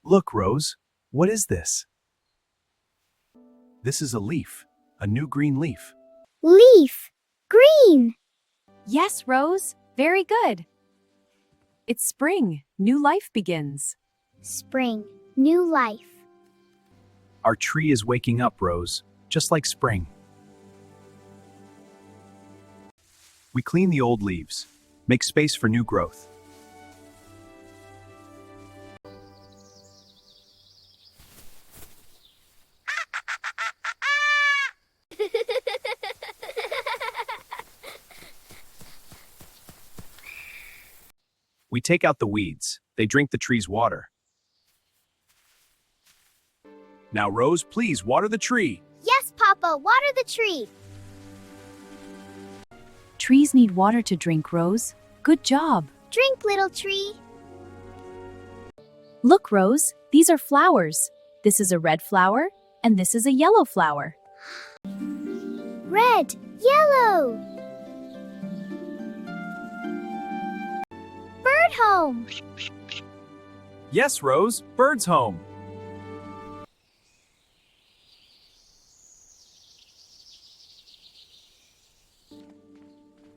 Look, Rose, what is this? This is a leaf, a new green leaf. Leaf. Green. Yes, Rose, very good. It's spring, new life begins. Spring. New life. Our tree is waking up, Rose, just like spring. We clean the old leaves, make space for new growth. We take out the weeds. They drink the tree's water. Now, Rose, please water the tree. Yes, Papa, water the tree. Trees need water to drink, Rose. Good job. Drink, little tree. Look, Rose, these are flowers. This is a red flower, and this is a yellow flower. Red. Yellow. Bird home. Yes, Rose, bird's home.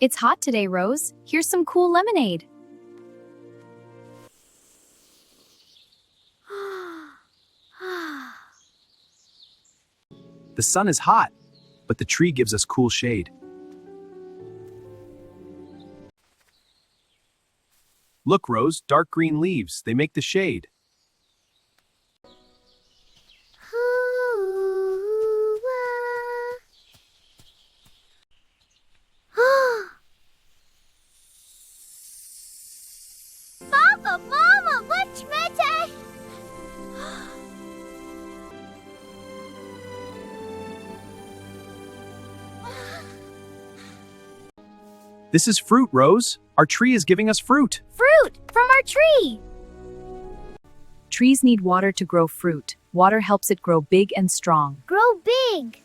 It's hot today, Rose. Here's some cool lemonade. The sun is hot, but the tree gives us cool shade. Look, Rose, dark green leaves. They make the shade. Papa, Mama, watch me. This is fruit, Rose. Our tree is giving us fruit. Fruit from our tree. Trees need water to grow fruit. Water helps it grow big and strong. Grow big.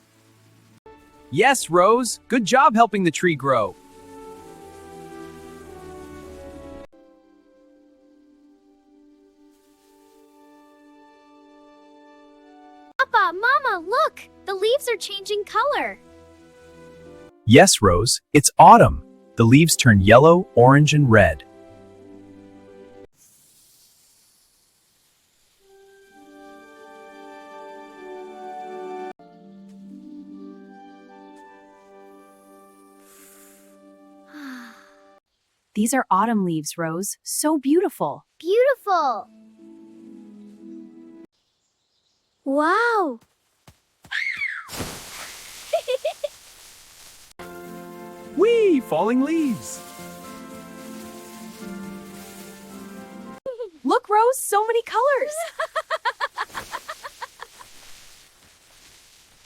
Yes, Rose. Good job helping the tree grow. Papa, Mama, look. The leaves are changing color. Yes, Rose. It's autumn. The leaves turn yellow, orange, and red. These are autumn leaves, Rose. So beautiful. Beautiful. Wow. Whee! Falling leaves. Look, Rose, so many colors.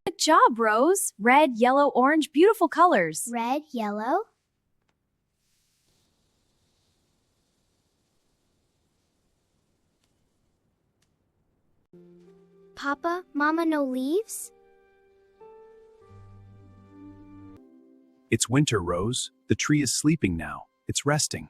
Good job, Rose. Red, yellow, orange, beautiful colors. Red, yellow. Papa, Mama, no leaves? It's winter, Rose. The tree is sleeping now. It's resting.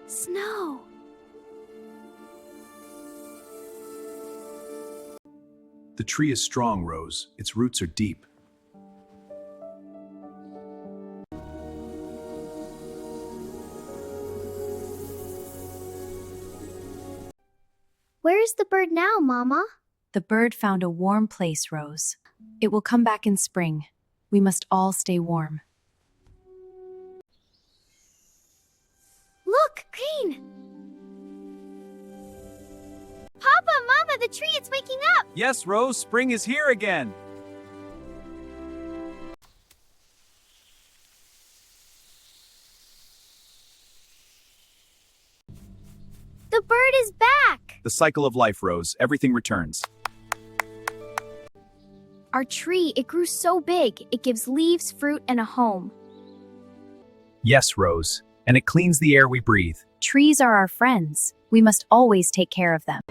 Snow. The tree is strong, Rose. Its roots are deep. Where is the bird now, Mama? The bird found a warm place, Rose. It will come back in spring. We must all stay warm. Look, green. Papa, Mama, the tree, it's waking up. Yes, Rose, spring is here again. The bird is back. The cycle of life, Rose. Everything returns. Our tree, it grew so big. It gives leaves, fruit, and a home. Yes, Rose. And it cleans the air we breathe. Trees are our friends. We must always take care of them.